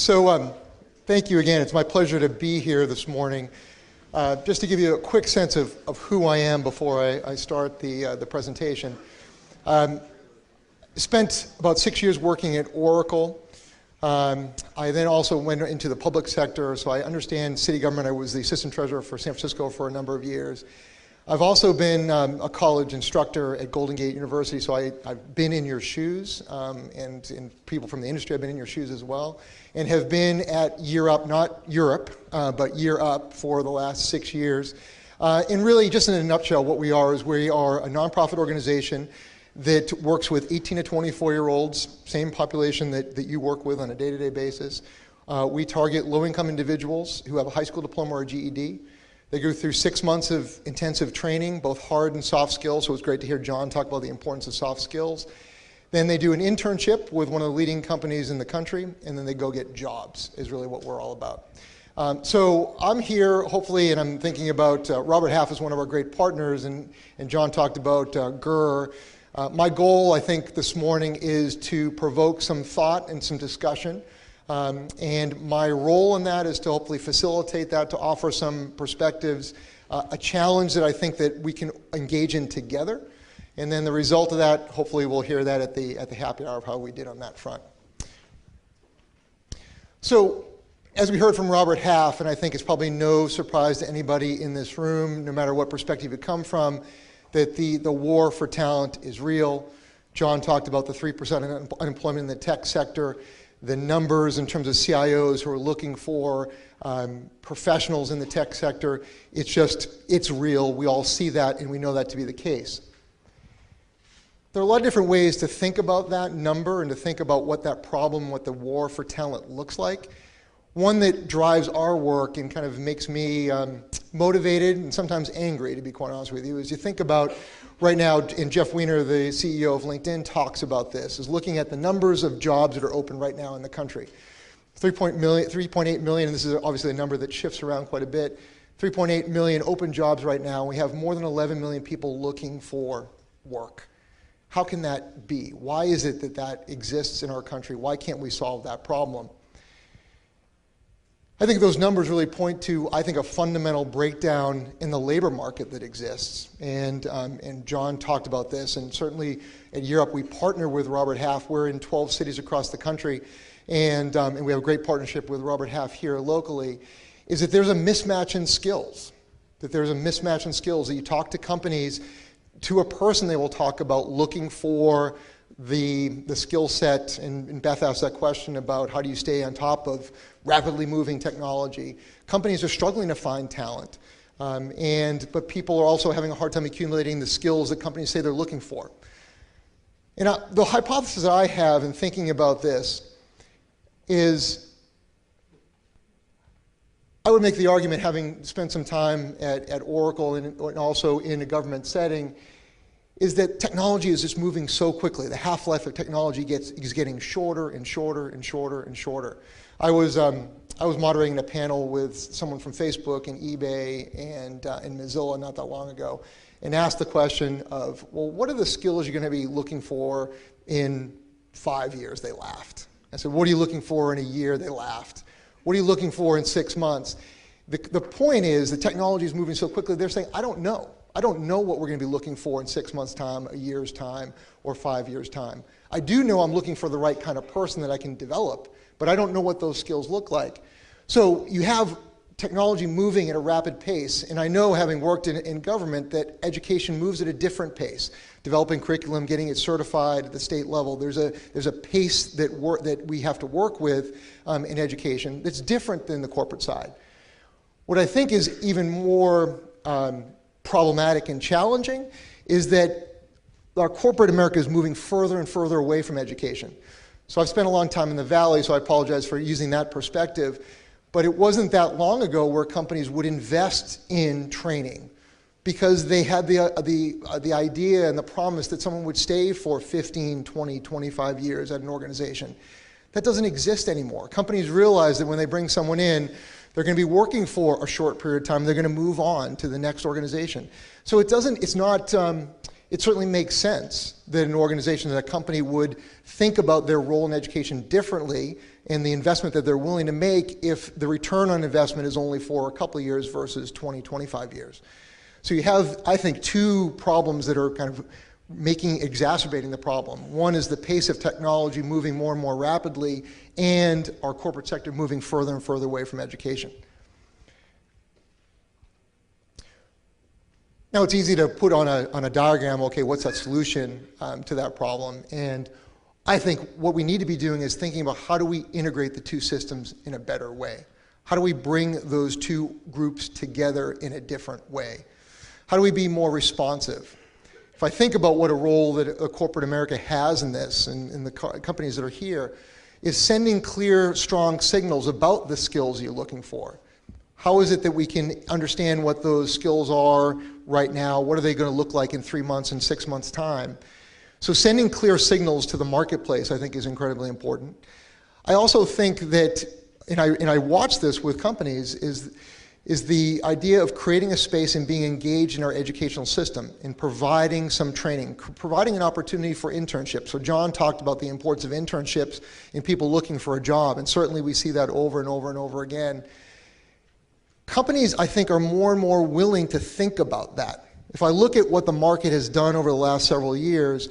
Thank you again. It's my pleasure to be here this morning. Just to give you a quick sense of who I am before I start the presentation. Spent about 6 years working at Oracle. I then also went into the public sector, so I understand city government. I was the assistant treasurer for San Francisco for a number of years. I've also been a college instructor at Golden Gate University, so I've been in your shoes, and people from the industry have been in your shoes as well, and have been at Year Up, not Europe, but Year Up for the last 6 years. And really, just in a nutshell, what we are is we are a nonprofit organization that works with 18 to 24-year-olds, same population that you work with on a day-to-day basis. We target low-income individuals who have a high school diploma or a GED. They go through 6 months of intensive training, both hard and soft skills, so it's great to hear John talk about the importance of soft skills. Then they do an internship with one of the leading companies in the country, and then they go get jobs, is really what we're all about. So I'm here, hopefully, and I'm thinking about Robert Half is one of our great partners, and John talked about GER. My goal, I think, this morning is to provoke some thought and some discussion. And my role in that is to hopefully facilitate that, to offer some perspectives, a challenge that I think that we can engage in together. And then the result of that, hopefully we'll hear that at the happy hour of how we did on that front. So, as we heard from Robert Half, and I think it's probably no surprise to anybody in this room, no matter what perspective you come from, that the war for talent is real. John talked about the 3% unemployment in the tech sector. The numbers in terms of CIOs who are looking for professionals in the tech sector, it's real. We all see that, and we know that to be the case. There are a lot of different ways to think about that number and to think about what that problem, what the war for talent looks like. One that drives our work and kind of makes me motivated and sometimes angry, to be quite honest with you, is you think about right now, and Jeff Weiner, the CEO of LinkedIn, talks about this, is looking at the numbers of jobs that are open right now in the country. 3.8 million, and this is obviously a number that shifts around quite a bit, 3.8 million open jobs right now. We have more than 11 million people looking for work. How can that be? Why is it that that exists in our country? Why can't we solve that problem? I think those numbers really point to, I think, a fundamental breakdown in the labor market that exists. And John talked about this, and certainly at Europe we partner with Robert Half. We're in 12 cities across the country, and we have a great partnership with Robert Half here locally, is that there's a mismatch in skills. That you talk to companies, to a person they will talk about looking for the skill set, and Beth asked that question about how do you stay on top of rapidly moving technology. Companies are struggling to find talent, but people are also having a hard time accumulating the skills that companies say they're looking for. And the hypothesis that I have in thinking about this is, I would make the argument, having spent some time at Oracle and also in a government setting, is that technology is just moving so quickly. The half-life of technology is getting shorter and shorter and shorter and shorter. I was moderating a panel with someone from Facebook and eBay and Mozilla not that long ago, and asked the question of, well, what are the skills you're going to be looking for in 5 years? They laughed. I said, what are you looking for in a year? They laughed. What are you looking for in 6 months? The point is, the technology is moving so quickly, they're saying, I don't know. I don't know what we're going to be looking for in 6 months' time, a year's time, or 5 years' time. I do know I'm looking for the right kind of person that I can develop, but I don't know what those skills look like. So you have technology moving at a rapid pace, and I know, having worked in government, that education moves at a different pace. Developing curriculum, getting it certified at the state level, there's a pace that we have to work with in education that's different than the corporate side. What I think is even more problematic and challenging is that our corporate America is moving further and further away from education. So I've spent a long time in the Valley, so I apologize for using that perspective, but it wasn't that long ago where companies would invest in training because they had the idea and the promise that someone would stay for 15, 20, 25 years at an organization. That doesn't exist anymore. Companies realize that when they bring someone in, they're going to be working for a short period of time. They're going to move on to the next organization. So it certainly makes sense that an organization, that a company would think about their role in education differently and the investment that they're willing to make if the return on investment is only for a couple of years versus 20, 25 years. So you have, I think, two problems that are kind of exacerbating the problem. One is the pace of technology moving more and more rapidly, and our corporate sector moving further and further away from education. Now, it's easy to put on a diagram, okay, what's that solution to that problem? And I think what we need to be doing is thinking about how do we integrate the two systems in a better way? How do we bring those two groups together in a different way? How do we be more responsive? If I think about what a role that corporate America has in this, and the companies that are here, is sending clear, strong signals about the skills you're looking for. How is it that we can understand what those skills are right now? What are they going to look like in 3 months and 6 months' time? So sending clear signals to the marketplace, I think, is incredibly important. I also think that, and I watch this with companies, is the idea of creating a space and being engaged in our educational system and providing some training, providing an opportunity for internships. So John talked about the importance of internships in people looking for a job, and certainly we see that over and over and over again. Companies, I think, are more and more willing to think about that. If I look at what the market has done over the last several years,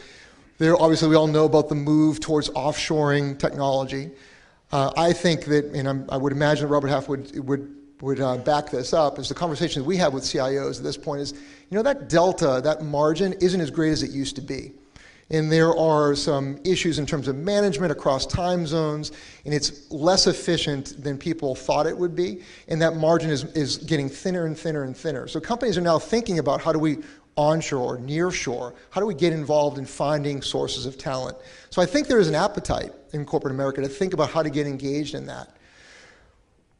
obviously we all know about the move towards offshoring technology. I think that, and I would imagine Robert Half would back this up, is the conversations we have with CIOs at this point is, that delta, that margin isn't as great as it used to be. And there are some issues in terms of management across time zones, and it's less efficient than people thought it would be, and that margin is getting thinner and thinner and thinner. So companies are now thinking about how do we onshore, nearshore, how do we get involved in finding sources of talent? So I think there is an appetite in corporate America to think about how to get engaged in that.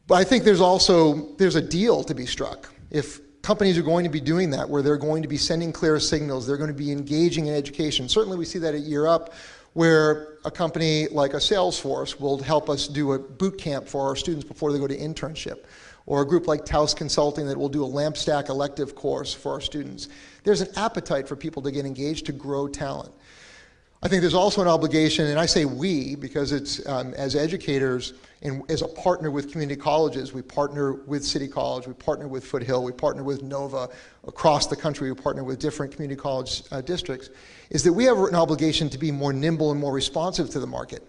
But I think there's a deal to be struck. If companies are going to be doing that, where they're going to be sending clear signals, they're going to be engaging in education. Certainly we see that at Year Up, where a company like a Salesforce will help us do a boot camp for our students before they go to internship, or a group like Taos Consulting that will do a LAMP Stack elective course for our students. There's an appetite for people to get engaged, to grow talent. I think there's also an obligation, and I say we, because it's as educators and as a partner with community colleges, we partner with City College, we partner with Foothill, we partner with Nova across the country, we partner with different community college districts, is that we have an obligation to be more nimble and more responsive to the market.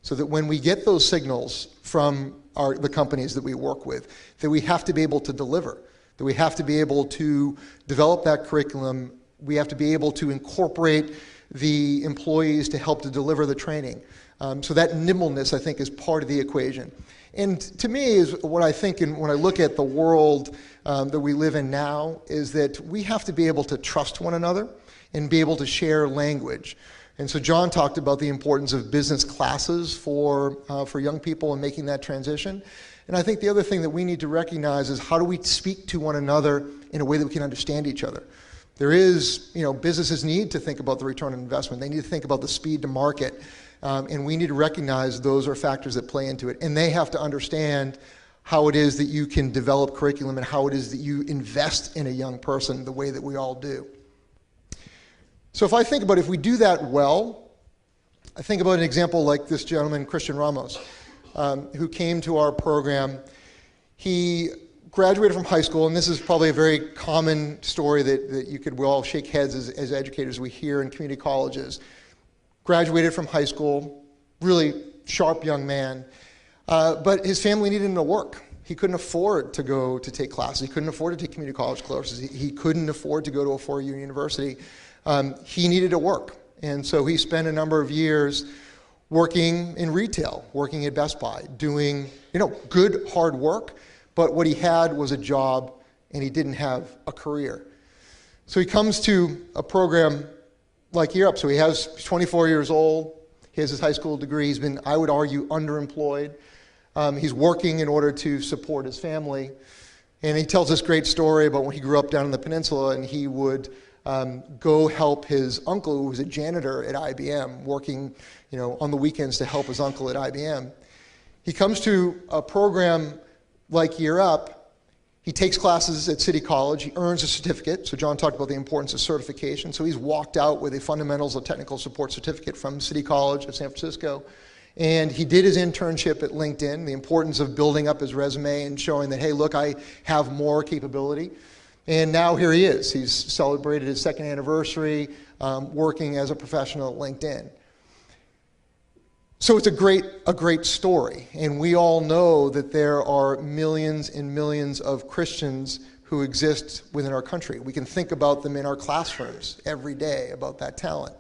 So that when we get those signals from the companies that we work with, that we have to be able to deliver, that we have to be able to develop that curriculum, we have to be able to incorporate the employees to help to deliver the training. So that nimbleness, I think, is part of the equation. And to me, is what I think, and when I look at the world that we live in now, is that we have to be able to trust one another and be able to share language. And so John talked about the importance of business classes for young people and making that transition. And I think the other thing that we need to recognize is how do we speak to one another in a way that we can understand each other. There is, businesses need to think about the return on investment. They need to think about the speed to market. And we need to recognize those are factors that play into it. And they have to understand how it is that you can develop curriculum and how it is that you invest in a young person the way that we all do. So if I think about if we do that well, I think about an example like this gentleman, Christian Ramos, who came to our program. He graduated from high school, and this is probably a very common story that we all shake heads as educators we hear in community colleges. Graduated from high school, really sharp young man, but his family needed him to work. He couldn't afford to go to take classes. He couldn't afford to take community college courses. He couldn't afford to go to a four-year university. He needed to work, and so he spent a number of years working in retail, working at Best Buy, doing good hard work, but what he had was a job, and he didn't have a career. So he comes to a program like Year Up. So he's 24 years old. He has his high school degree. He's been, I would argue, underemployed. He's working in order to support his family. And he tells this great story about when he grew up down in the peninsula, and he would go help his uncle, who was a janitor at IBM, working on the weekends to help his uncle at IBM. He comes to a program like Year Up. He takes classes at City College. He earns a certificate. So John talked about the importance of certification. So he's walked out with a Fundamentals of Technical Support certificate from City College of San Francisco. And he did his internship at LinkedIn, the importance of building up his resume and showing that, hey, look, I have more capability. And now here he is. He's celebrated his second anniversary working as a professional at LinkedIn. So it's a great story. And we all know that there are millions and millions of Christians who exist within our country. We can think about them in our classrooms every day about that talent.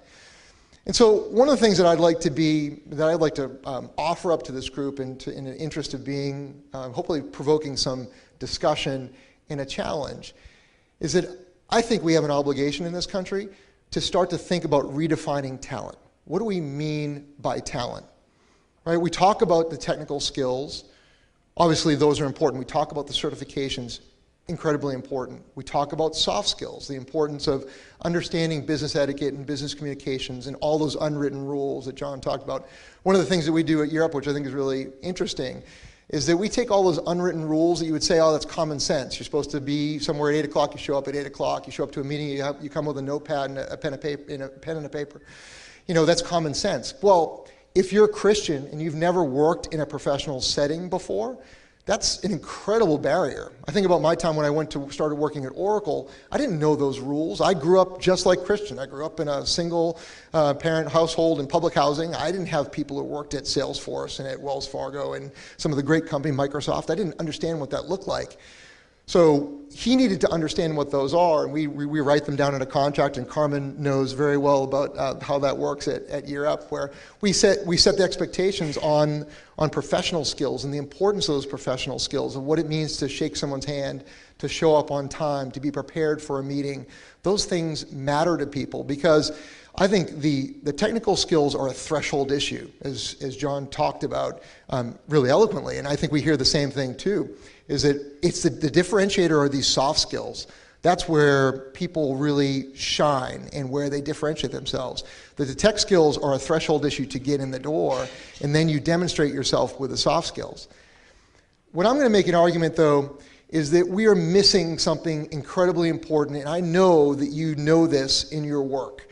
And so one of the things that I'd like to offer up to this group in the interest of being, hopefully provoking some discussion and a challenge, is that I think we have an obligation in this country to start to think about redefining talent. What do we mean by talent? Right? We talk about the technical skills. Obviously, those are important. We talk about the certifications, incredibly important. We talk about soft skills, the importance of understanding business etiquette and business communications and all those unwritten rules that John talked about. One of the things that we do at Europe, which I think is really interesting, is that we take all those unwritten rules that you would say, oh, that's common sense. You're supposed to be somewhere at 8 o'clock, you show up at 8 o'clock, you show up to a meeting, you come with a notepad and a pen and a paper. You know, that's common sense. Well, if you're a Christian and you've never worked in a professional setting before, that's an incredible barrier. I think about my time when I started working at Oracle. I didn't know those rules. I grew up just like Christian. I grew up in a single parent household in public housing. I didn't have people who worked at Salesforce and at Wells Fargo and some of the great companies, Microsoft. I didn't understand what that looked like. So he needed to understand what those are, and we write them down in a contract, and Carmen knows very well about how that works at Year Up, where we set the expectations on professional skills and the importance of those professional skills and what it means to shake someone's hand, to show up on time, to be prepared for a meeting. Those things matter to people because I think the technical skills are a threshold issue, as John talked about really eloquently, and I think we hear the same thing too, is that it's the differentiator are these soft skills. That's where people really shine and where they differentiate themselves. The tech skills are a threshold issue to get in the door, and then you demonstrate yourself with the soft skills. What I'm going to make an argument, though, is that we are missing something incredibly important, and I know that you know this in your work,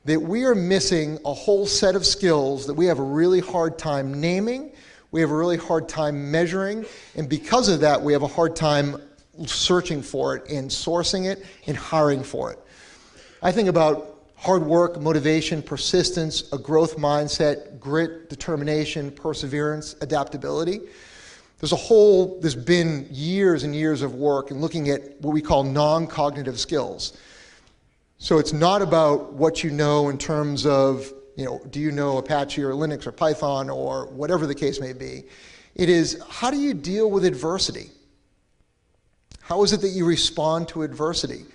that we are missing a whole set of skills that we have a really hard time naming, we have a really hard time measuring, and because of that, we have a hard time searching for it and sourcing it and hiring for it. I think about hard work, motivation, persistence, a growth mindset, grit, determination, perseverance, adaptability. There's been years and years of work in looking at what we call non-cognitive skills. So it's not about what you know in terms of, do you know Apache or Linux or Python or whatever the case may be. It is, how do you deal with adversity? How is it that you respond to adversity?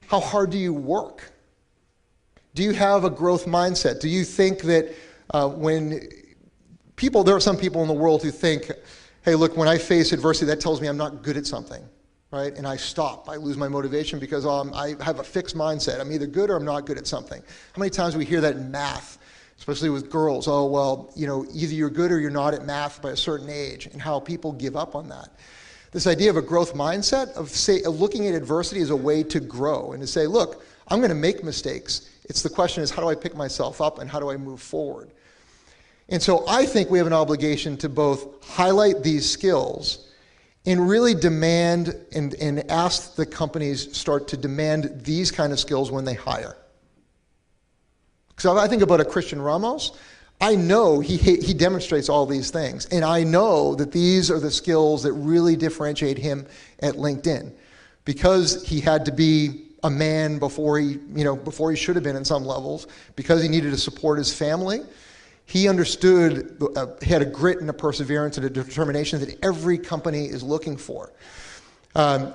How hard do you work? Do you have a growth mindset? Do you think that there are some people in the world who think, hey, look, when I face adversity, that tells me I'm not good at something. Right? And I stop. I lose my motivation because I have a fixed mindset. I'm either good or I'm not good at something. How many times do we hear that in math, especially with girls? Oh, well, either you're good or you're not at math by a certain age, and how people give up on that. This idea of a growth mindset, of looking at adversity as a way to grow and to say, look, I'm going to make mistakes. The question is, how do I pick myself up and how do I move forward? And so I think we have an obligation to both highlight these skills and really demand and ask the companies start to demand these kind of skills when they hire. Because I think about a Christian Ramos, I know he demonstrates all these things, and I know that these are the skills that really differentiate him at LinkedIn, because he had to be a man before he should have been in some levels, because he needed to support his family. He understood, he had a grit and a perseverance and a determination that every company is looking for. I'm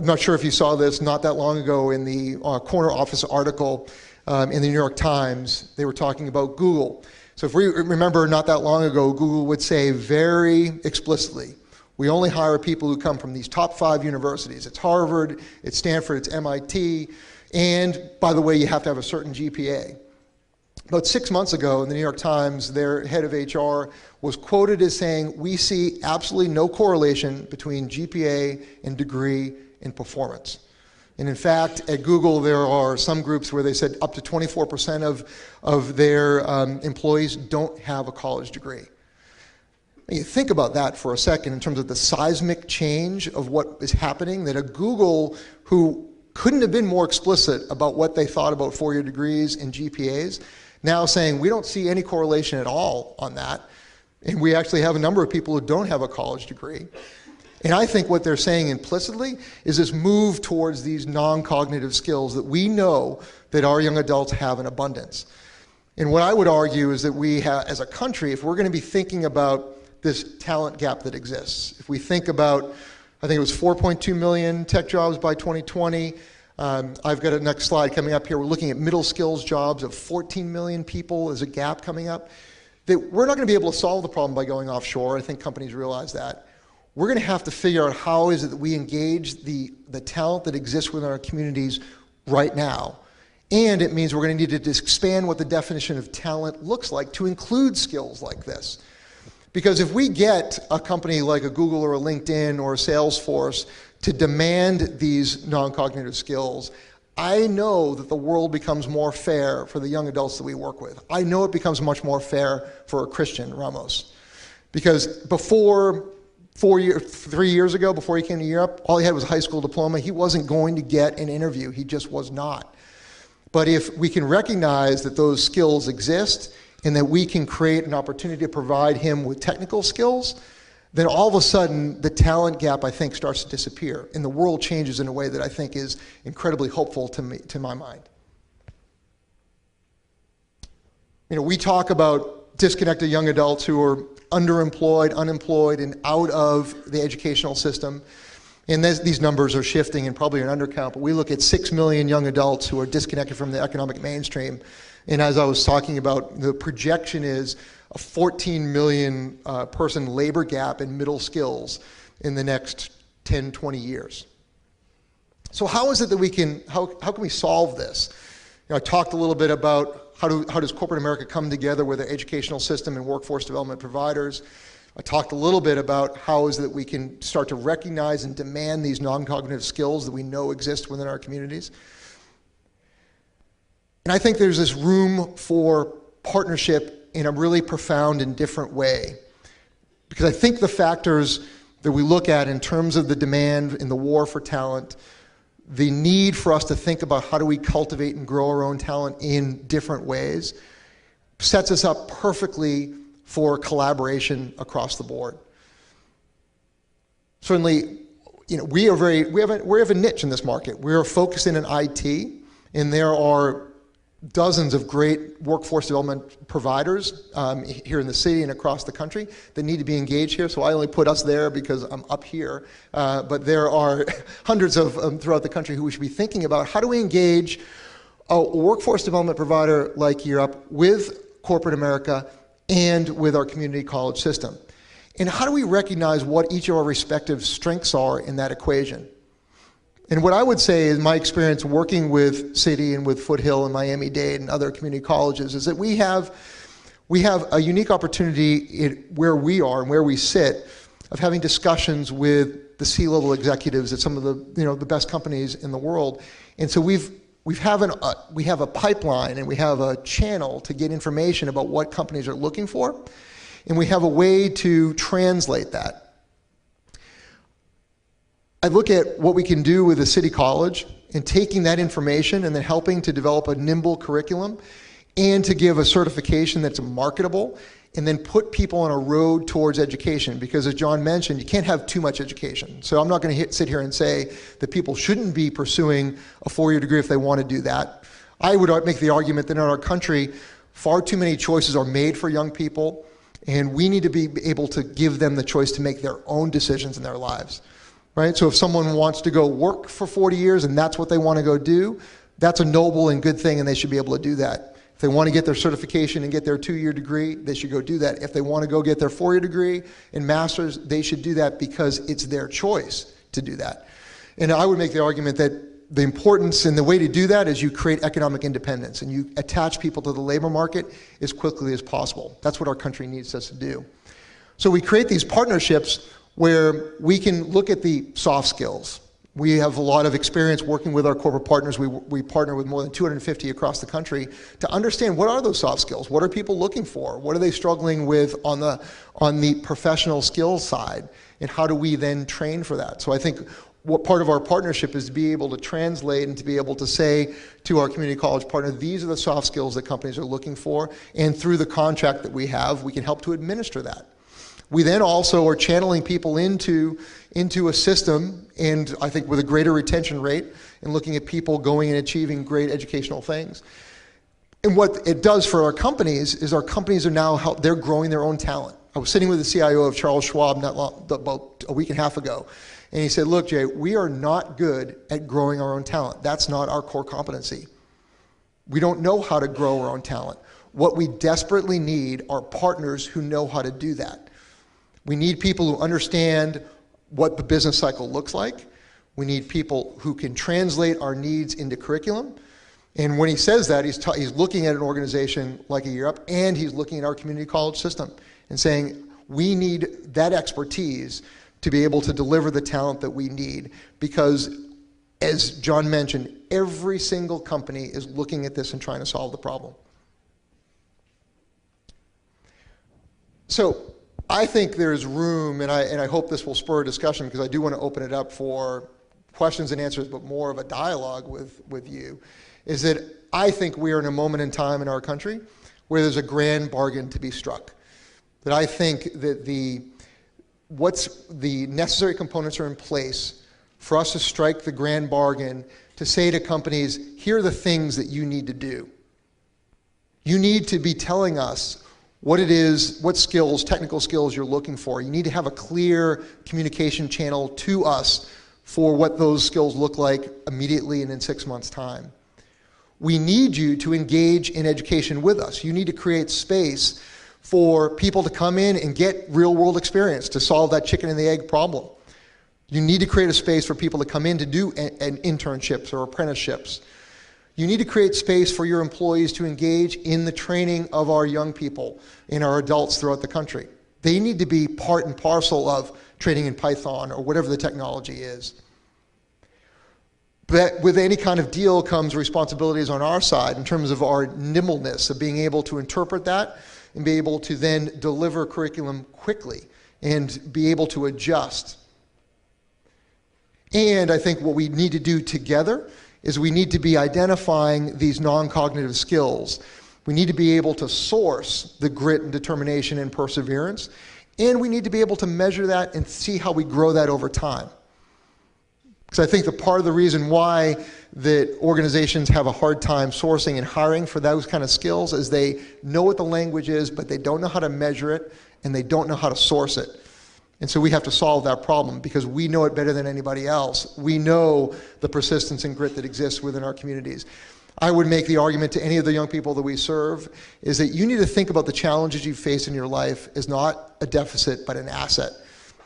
not sure if you saw this not that long ago in the corner office article in the New York Times. They were talking about Google. So if we remember not that long ago, Google would say very explicitly, we only hire people who come from these top 5 universities. It's Harvard, it's Stanford, it's MIT, and by the way, you have to have a certain GPA. About 6 months ago in the New York Times, their head of HR was quoted as saying, we see absolutely no correlation between GPA and degree and performance. And in fact, at Google, there are some groups where they said up to 24% of their employees don't have a college degree. You think about that for a second in terms of the seismic change of what is happening, that a Google who couldn't have been more explicit about what they thought about four-year degrees and GPAs, now saying we don't see any correlation at all on that, and we actually have a number of people who don't have a college degree. And I think what they're saying implicitly is this move towards these non-cognitive skills that we know that our young adults have in abundance. And what I would argue is that we have, as a country, if we're going to be thinking about this talent gap that exists, if we think about, I think it was 4.2 million tech jobs by 2020. I've got a next slide coming up here. We're looking at middle skills jobs of 14 million people as a gap coming up. That we're not going to be able to solve the problem by going offshore. I think companies realize that. We're going to have to figure out how is it that we engage the talent that exists within our communities right now. And it means we're going to need to expand what the definition of talent looks like to include skills like this. Because if we get a company like a Google or a LinkedIn or a Salesforce to demand these non-cognitive skills, I know that the world becomes more fair for the young adults that we work with. I know it becomes much more fair for a Christian Ramos. Because before 3 years ago, before he came to Europe, all he had was a high school diploma. He wasn't going to get an interview. He just was not. But if we can recognize that those skills exist and that we can create an opportunity to provide him with technical skills, then all of a sudden the talent gap, I think, starts to disappear. And the world changes in a way that I think is incredibly hopeful to my mind. You know, we talk about disconnected young adults who are underemployed, unemployed, and out of the educational system. And these numbers are shifting and probably an undercount, but we look at 6 million young adults who are disconnected from the economic mainstream. And as I was talking about, the projection is a 14 million person labor gap in middle skills in the next 10, 20 years. So how is it that how can we solve this? You know, I talked a little bit about how does corporate America come together with the educational system and workforce development providers. I talked a little bit about how is it that we can start to recognize and demand these non-cognitive skills that we know exist within our communities. And I think there's this room for partnership in a really profound and different way. Because I think the factors that we look at in terms of the demand in the war for talent, the need for us to think about how do we cultivate and grow our own talent in different ways, sets us up perfectly for collaboration across the board. Certainly, you know, we have a niche in this market. We are focused in IT, and there are dozens of great workforce development providers here in the city and across the country that need to be engaged here. So I only put us there because I'm up here. But there are hundreds of throughout the country who we should be thinking about how do we engage a workforce development provider like Europe with corporate America and with our community college system. And how do we recognize what each of our respective strengths are in that equation? And what I would say is my experience working with City and with Foothill and Miami-Dade and other community colleges is that we have a unique opportunity where we are and where we sit of having discussions with the C-level executives at some of the best companies in the world. And so we have a pipeline and we have a channel to get information about what companies are looking for, and we have a way to translate that. I look at what we can do with a city college and taking that information and then helping to develop a nimble curriculum and to give a certification that's marketable and then put people on a road towards education, because as John mentioned, you can't have too much education. So I'm not going to sit here and say that people shouldn't be pursuing a four-year degree if they want to do that. I would make the argument that in our country, far too many choices are made for young people, and we need to be able to give them the choice to make their own decisions in their lives. Right? So if someone wants to go work for 40 years and that's what they want to go do, that's a noble and good thing, and they should be able to do that. If they want to get their certification and get their 2-year degree, they should go do that. If they want to go get their 4-year degree and master's, they should do that because it's their choice to do that. And I would make the argument that the importance and the way to do that is you create economic independence and you attach people to the labor market as quickly as possible. That's what our country needs us to do. So we create these partnerships where we can look at the soft skills, We have a lot of experience working with our corporate partners. We partner with more than 250 across the country to understand what are those soft skills? What are people looking for? What are they struggling with on the professional skills side? And how do we then train for that? So I think what part of our partnership is to be able to translate and to be able to say to our community college partner, these are the soft skills that companies are looking for, and through the contract that we have, we can help to administer that. We then also are channeling people into a system, and I think with a greater retention rate, and looking at people going and achieving great educational things. And what it does for our companies is our companies are now, they're growing their own talent. I was sitting with the CIO of Charles Schwab about a week and a half ago, and he said, look, Jay, we are not good at growing our own talent. That's not our core competency. We don't know how to grow our own talent. What we desperately need are partners who know how to do that. We need people who understand what the business cycle looks like. We need people who can translate our needs into curriculum. And when he says that, he's looking at an organization like a Year Up, and he's looking at our community college system and saying, we need that expertise to be able to deliver the talent that we need. Because, as John mentioned, every single company is looking at this and trying to solve the problem. So I think there's room, and I hope this will spur a discussion, because I do want to open it up for questions and answers, but more of a dialogue with you, is that I think we are in a moment in time in our country where there's a grand bargain to be struck. That I think that the necessary components are in place for us to strike the grand bargain, to say to companies, here are the things that you need to do. You need to be telling us what it is, what skills, technical skills you're looking for. You need to have a clear communication channel to us for what those skills look like immediately and in 6 months' time. We need you to engage in education with us. You need to create space for people to come in and get real-world experience to solve that chicken and the egg problem. You need to create a space for people to come in to do internships or apprenticeships. You need to create space for your employees to engage in the training of our young people and our adults throughout the country. They need to be part and parcel of training in Python or whatever the technology is. But with any kind of deal comes responsibilities on our side in terms of our nimbleness of being able to interpret that and be able to then deliver curriculum quickly and be able to adjust. And I think what we need to do together is we need to be identifying these non-cognitive skills. We need to be able to source the grit and determination and perseverance, and we need to be able to measure that and see how we grow that over time. Because I think the part of the reason why that organizations have a hard time sourcing and hiring for those kind of skills is they know what the language is, but they don't know how to measure it, and they don't know how to source it. And so we have to solve that problem because we know it better than anybody else. We know the persistence and grit that exists within our communities. I would make the argument to any of the young people that we serve is that you need to think about the challenges you face in your life as not a deficit, but an asset.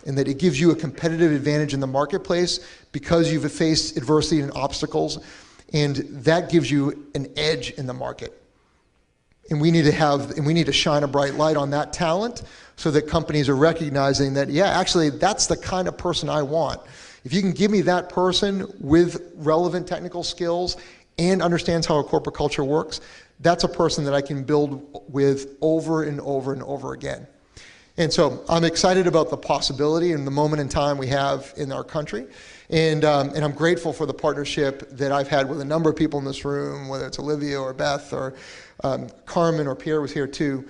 And that it gives you a competitive advantage in the marketplace because you've faced adversity and obstacles, and that gives you an edge in the market. And we need to shine a bright light on that talent so that companies are recognizing that, yeah, actually, that's the kind of person I want. If you can give me that person with relevant technical skills and understands how a corporate culture works, that's a person that I can build with over and over and over again. And so I'm excited about the possibility and the moment in time we have in our country. And I'm grateful for the partnership that I've had with a number of people in this room, whether it's Olivia or Beth or Carmen or Pierre was here too,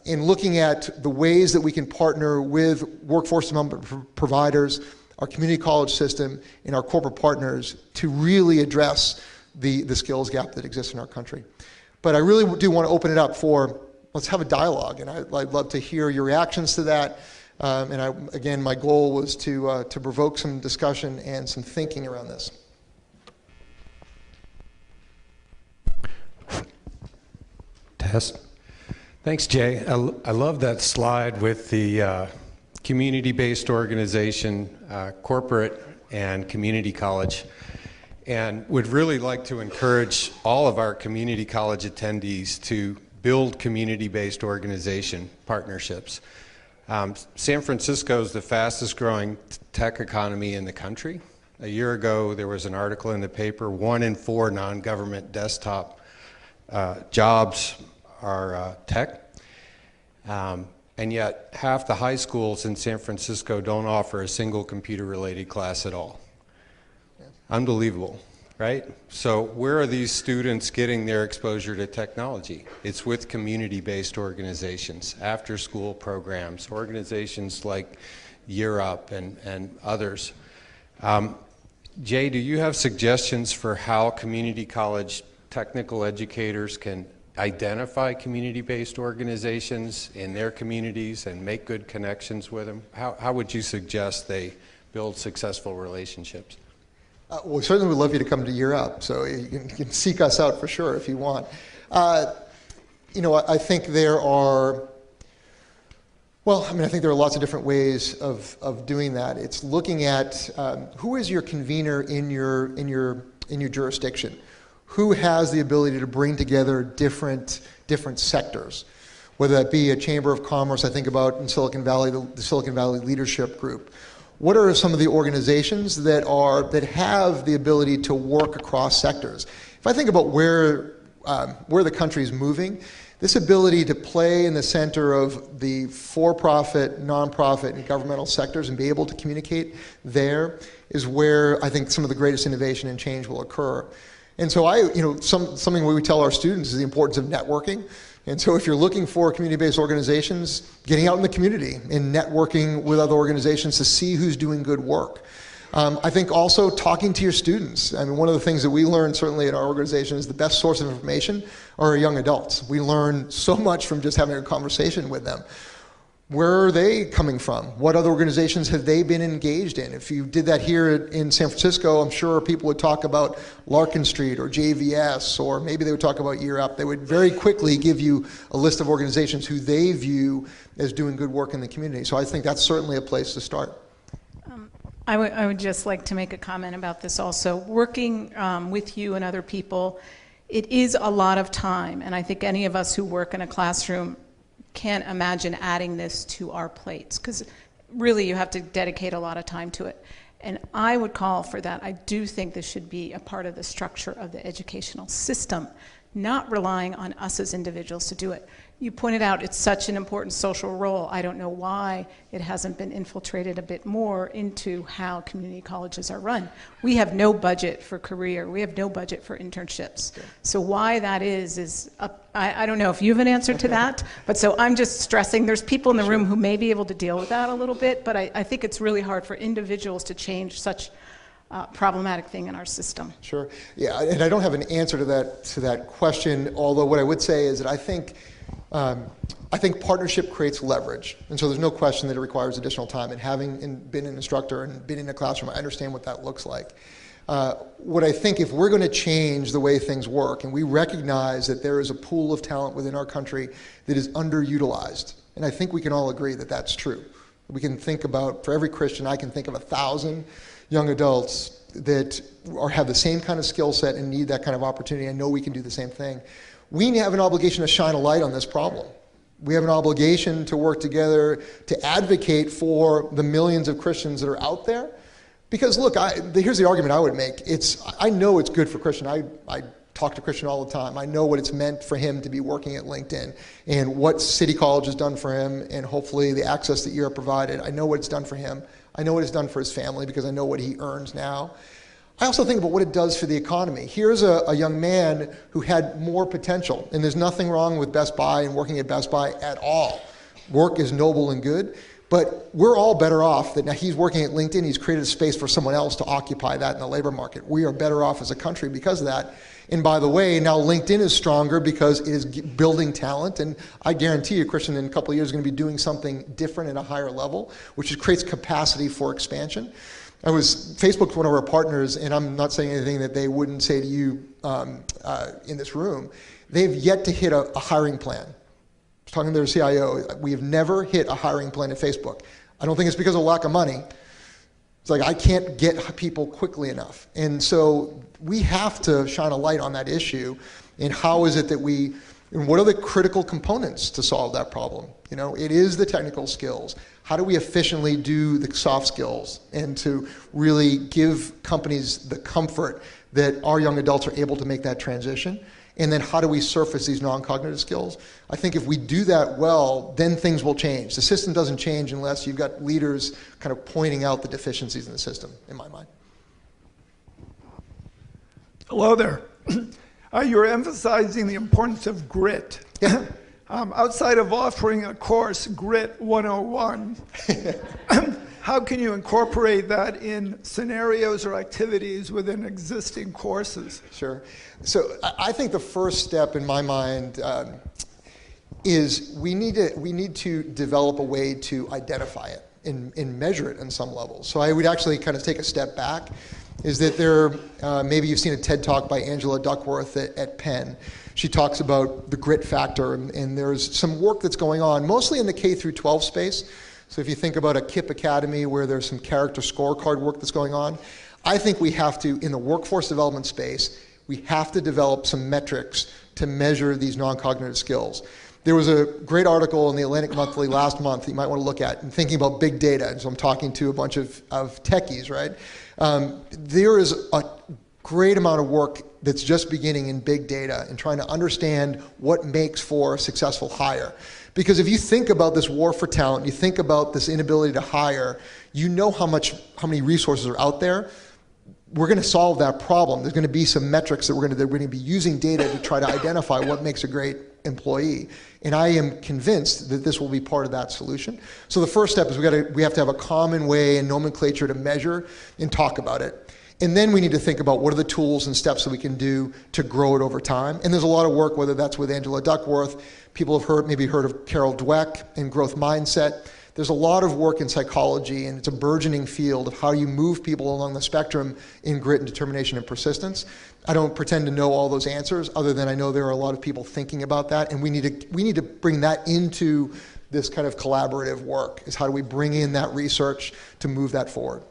in looking at the ways that we can partner with workforce development providers, our community college system, and our corporate partners to really address the skills gap that exists in our country. But I really do want to open it up for, let's have a dialogue, and I'd love to hear your reactions to that. Again, my goal was to provoke some discussion and some thinking around this. Test. Thanks, Jay. I love that slide with the community-based organization, corporate and community college, and would really like to encourage all of our community college attendees to build community-based organization partnerships. San Francisco is the fastest growing tech economy in the country, A year ago, there was an article in the paper, 1 in 4 non-government desktop jobs are tech. And yet, half the high schools in San Francisco don't offer a single computer-related class at all. Yeah. Unbelievable, right? So where are these students getting their exposure to technology? It's with community-based organizations, after-school programs, organizations like Year Up and others. Jay, do you have suggestions for how community college technical educators can identify community-based organizations in their communities and make good connections with them? How would you suggest they build successful relationships? Well, we certainly would love you to come to Year Up, so you can seek us out for sure if you want. I think there are, I think there are lots of different ways of doing that. It's looking at who is your convener in your jurisdiction. Who has the ability to bring together different sectors, whether that be a Chamber of Commerce. I think about in Silicon Valley, the Silicon Valley Leadership Group. What are some of the organizations that have the ability to work across sectors? If I think about where the country is moving, this ability to play in the center of the for-profit, nonprofit, and governmental sectors and be able to communicate there is where I think some of the greatest innovation and change will occur. And so something we tell our students is the importance of networking. And so if you're looking for community-based organizations, getting out in the community and networking with other organizations to see who's doing good work. I think also talking to your students. I mean, one of the things that we learn certainly at our organization is the best source of information are our young adults. We learn so much from just having a conversation with them. Where are they coming from? What other organizations have they been engaged in? If you did that here in San Francisco, I'm sure people would talk about Larkin Street or JVS, or maybe they would talk about Year Up. They would very quickly give you a list of organizations who they view as doing good work in the community. So I think that's certainly a place to start. I would just like to make a comment about this also. Working with you and other people, it is a lot of time, and I think any of us who work in a classroom can't imagine adding this to our plates, because really you have to dedicate a lot of time to it. And I would call for that. I do think this should be a part of the structure of the educational system, not relying on us as individuals to do it. You pointed out it's such an important social role. I don't know why it hasn't been infiltrated a bit more into how community colleges are run. We have no budget for career. We have no budget for internships. Okay. So why that is I don't know if you have an answer to that, but so I'm just stressing there's people in the room who may be able to deal with that a little bit, but I think it's really hard for individuals to change such problematic thing in our system. Sure. Yeah, and I don't have an answer to that question, although what I would say is that I think partnership creates leverage, and so there's no question that it requires additional time. And having been an instructor and been in a classroom, I understand what that looks like. What I think, if we're going to change the way things work, and we recognize that there is a pool of talent within our country that is underutilized, and I think we can all agree that that's true. We can think about, for every Christian, I can think of 1,000 young adults that have the same kind of skill set and need that kind of opportunity. I know we can do the same thing. We have an obligation to shine a light on this problem. We have an obligation to work together to advocate for the millions of Christians that are out there. Because look, here's the argument I would make. I know it's good for Christian. I talk to Christian all the time. I know what it's meant for him to be working at LinkedIn and what City College has done for him, and hopefully the access that you're provided. I know what it's done for him. I know what it's done for his family because I know what he earns now. I also think about what it does for the economy. Here's a young man who had more potential, and there's nothing wrong with Best Buy and working at Best Buy at all. Work is noble and good, but we're all better off that now he's working at LinkedIn. He's created a space for someone else to occupy that in the labor market. We are better off as a country because of that. And by the way, now LinkedIn is stronger because it is building talent, and I guarantee you, Christian, in a couple of years is going to be doing something different at a higher level, which creates capacity for expansion. Facebook's one of our partners, and I'm not saying anything that they wouldn't say to you in this room. They've yet to hit a hiring plan. I was talking to their CIO. We have never hit a hiring plan at Facebook. I don't think it's because of lack of money. It's like I can't get people quickly enough. And so we have to shine a light on that issue. And how is it that we And what are the critical components to solve that problem? You know, it is the technical skills. How do we efficiently do the soft skills and to really give companies the comfort that our young adults are able to make that transition? And then how do we surface these non-cognitive skills? I think if we do that well, then things will change. The system doesn't change unless you've got leaders kind of pointing out the deficiencies in the system, in my mind. Hello there. You're emphasizing the importance of grit. Yeah. Outside of offering a course, Grit 101, how can you incorporate that in scenarios or activities within existing courses? Sure. So I think the first step in my mind is we need to develop a way to identify it and measure it on some levels. So I would actually kind of take a step back, is that maybe you've seen a TED Talk by Angela Duckworth at Penn. She talks about the grit factor, and there's some work that's going on, mostly in the K through 12 space. So if you think about a KIPP Academy where there's some character scorecard work that's going on, I think we have to, in the workforce development space, we have to develop some metrics to measure these non-cognitive skills. There was a great article in the Atlantic Monthly last month that you might want to look at, and thinking about big data. And so I'm talking to a bunch of techies, right? There is a great amount of work that's just beginning in big data and trying to understand what makes for a successful hire. Because if you think about this war for talent, you think about this inability to hire, you know how many resources are out there. We're going to solve that problem. There's going to be some metrics that we're going to be using data to try to identify what makes a great employee. And I am convinced that this will be part of that solution. So the first step is we have to have a common way and nomenclature to measure and talk about it. And then we need to think about what are the tools and steps that we can do to grow it over time. And there's a lot of work, whether that's with Angela Duckworth, people have maybe heard of Carol Dweck and growth mindset. There's a lot of work in psychology, and it's a burgeoning field of how you move people along the spectrum in grit and determination and persistence. I don't pretend to know all those answers, other than I know there are a lot of people thinking about that, and we need to bring that into this kind of collaborative work, is how do we bring in that research to move that forward.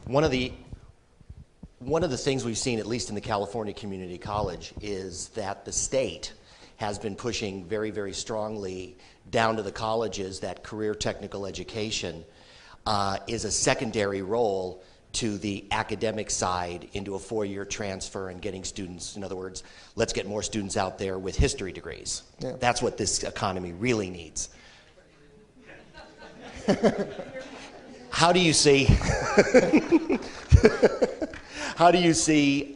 One of the things we've seen, at least in the California Community College, is that the state has been pushing very, very strongly down to the colleges that career technical education is a secondary role to the academic side into a 4-year transfer and getting students. In other words, let's get more students out there with history degrees. Yeah. That's what this economy really needs. How do you see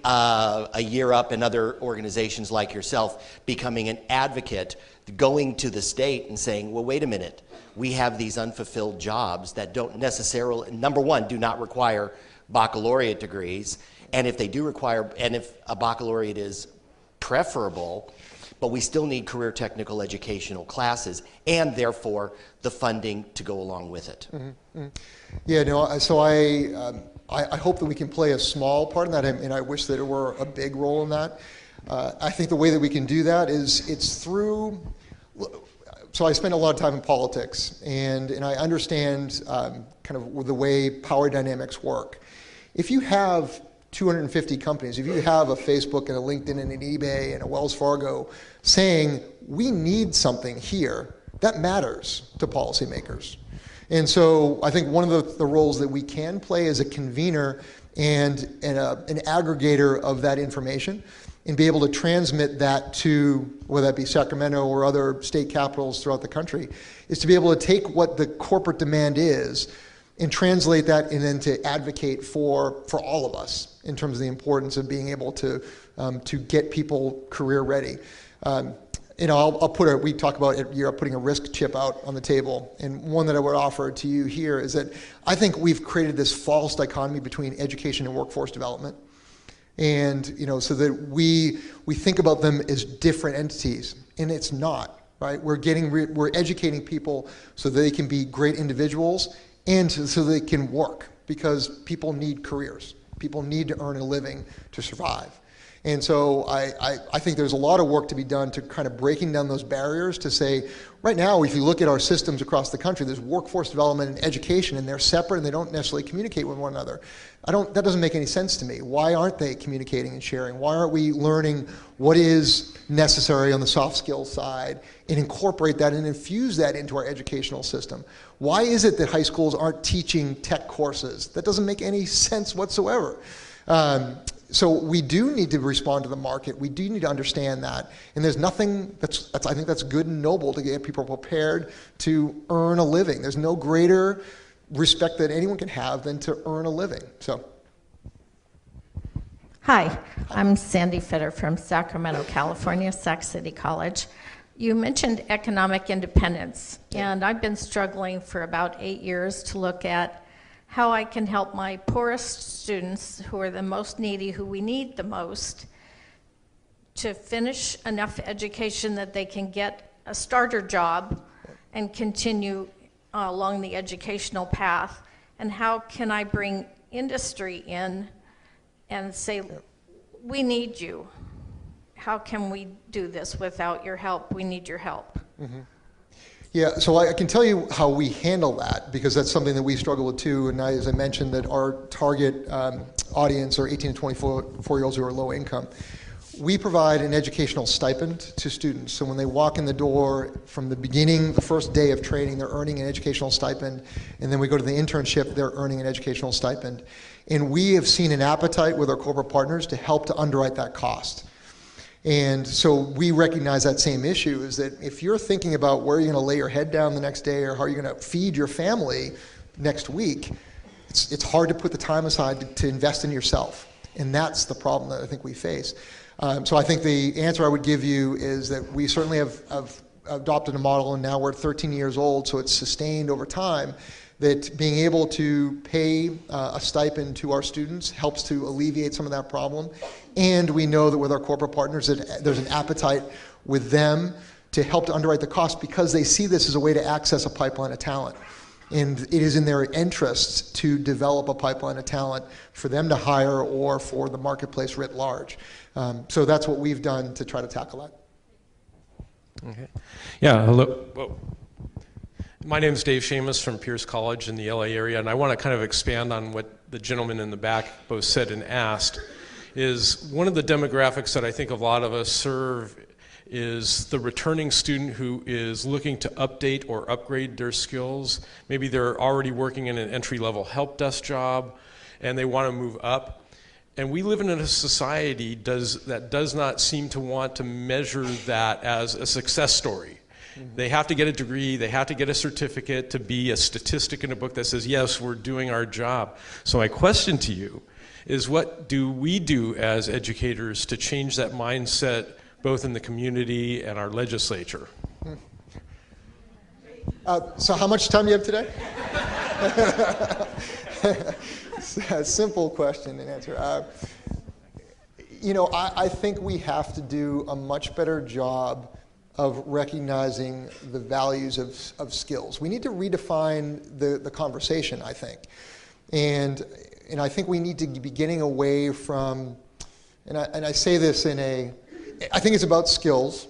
a Year Up and other organizations like yourself becoming an advocate, going to the state and saying, well, wait a minute, we have these unfulfilled jobs that don't necessarily, number one, do not require baccalaureate degrees, and if they do require, and if a baccalaureate is preferable, but we still need career technical educational classes, and therefore the funding to go along with it. Mm-hmm. Mm-hmm. Yeah, no, so I hope that we can play a small part in that, and I wish that there were a big role in that. I think the way that we can do that is it's through, so I spend a lot of time in politics, and I understand kind of the way power dynamics work. If you have 250 companies, if you have a Facebook and a LinkedIn and an eBay and a Wells Fargo saying, we need something here, that matters to policymakers. And so I think one of the roles that we can play as a convener and an aggregator of that information, and be able to transmit that to, whether that be Sacramento or other state capitals throughout the country, is to be able to take what the corporate demand is and translate that, and then to advocate for all of us in terms of the importance of being able to get people career ready. We talk about you're putting a risk chip out on the table, and one that I would offer to you here is that I think we've created this false dichotomy between education and workforce development. And so that we think about them as different entities, and it's not, right? We're educating people so that they can be great individuals and so they can work, because people need careers. People need to earn a living to survive. And so I think there's a lot of work to be done to kind of breaking down those barriers to say, right now, if you look at our systems across the country, there's workforce development and education, and they're separate and they don't necessarily communicate with one another. That doesn't make any sense to me. Why aren't they communicating and sharing? Why aren't we learning what is necessary on the soft skills side and incorporate that and infuse that into our educational system? Why is it that high schools aren't teaching tech courses? That doesn't make any sense whatsoever. So we do need to respond to the market. We do need to understand that. And there's nothing I think that's good and noble to get people prepared to earn a living. There's no greater respect that anyone can have than to earn a living. So. Hi, I'm Sandy Fitter from Sacramento, California, Sac City College. You mentioned economic independence, and I've been struggling for about 8 years to look at how I can help my poorest students, who are the most needy, who we need the most, to finish enough education that they can get a starter job and continue along the educational path. And how can I bring industry in and say, we need you. How can we do this without your help? We need your help. Mm-hmm. Yeah, so I can tell you how we handle that, because that's something that we struggle with too. And as I mentioned, that our target audience are 18 to 24-year-olds who are low income. We provide an educational stipend to students. So when they walk in the door, from the beginning, the first day of training, they're earning an educational stipend. And then we go to the internship, they're earning an educational stipend. And we have seen an appetite with our corporate partners to help to underwrite that cost. And so we recognize that same issue, is that if you're thinking about where you're going to lay your head down the next day or how you're going to feed your family next week, it's hard to put the time aside to invest in yourself. And that's the problem that I think we face. So I think the answer I would give you is that we certainly have adopted a model, and now we're 13 years old, so it's sustained over time, that being able to pay a stipend to our students helps to alleviate some of that problem. And we know that with our corporate partners that there's an appetite with them to help to underwrite the cost, because they see this as a way to access a pipeline of talent. And it is in their interests to develop a pipeline of talent for them to hire or for the marketplace writ large. So that's what we've done to try to tackle that. Okay. Yeah, hello. Whoa. My name is Dave Seamus from Pierce College in the LA area, and I want to kind of expand on what the gentleman in the back both said and asked. Is one of the demographics that I think a lot of us serve is the returning student who is looking to update or upgrade their skills. Maybe they're already working in an entry-level help desk job and they want to move up. And we live in a society that does not seem to want to measure that as a success story. Mm-hmm. They have to get a degree, they have to get a certificate to be a statistic in a book that says, yes, we're doing our job. So my question to you is, what do we do as educators to change that mindset, both in the community and our legislature? So how much time do you have today? It's a simple question to answer. I think we have to do a much better job of recognizing the values of skills. We need to redefine the conversation, I think. And I think we need to be getting away from, and I say this I think it's about skills,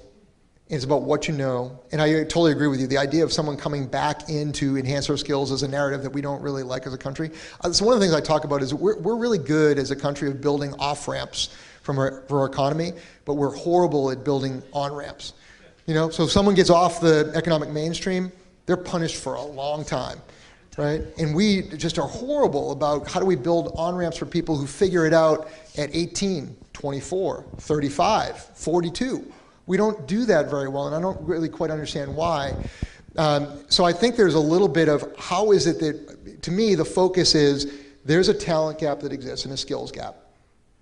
it's about what you know, and I totally agree with you. The idea of someone coming back in to enhance their skills is a narrative that we don't really like as a country. So one of the things I talk about is we're really good as a country of building off-ramps for our economy, but we're horrible at building on-ramps. So if someone gets off the economic mainstream, they're punished for a long time. Right? And we just are horrible about how do we build on-ramps for people who figure it out at 18, 24, 35, 42. We don't do that very well, and I don't really quite understand why. So I think there's a little bit of how is it that, to me, the focus is there's a talent gap that exists and a skills gap.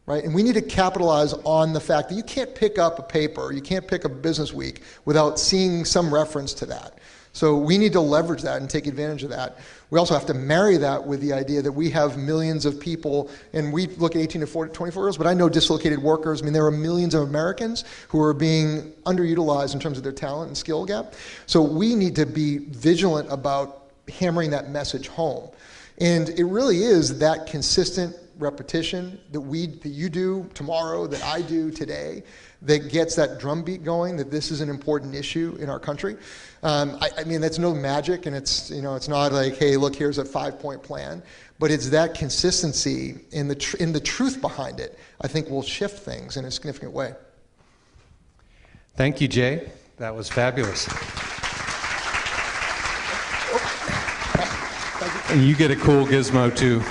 Right? And we need to capitalize on the fact that you can't pick up a paper, you can't pick up a business week without seeing some reference to that. So we need to leverage that and take advantage of that. We also have to marry that with the idea that we have millions of people, and we look at 18 to 24-year-olds, but I know dislocated workers. I mean, there are millions of Americans who are being underutilized in terms of their talent and skill gap. So we need to be vigilant about hammering that message home. And it really is that consistent repetition that you do tomorrow, that I do today, that gets that drumbeat going, that this is an important issue in our country. I mean, that's no magic, and it's not like, hey, look, here's a 5-point plan, but it's that consistency in the truth behind it, I think will shift things in a significant way. Thank you, Jay. That was fabulous. And you get a cool gizmo, too.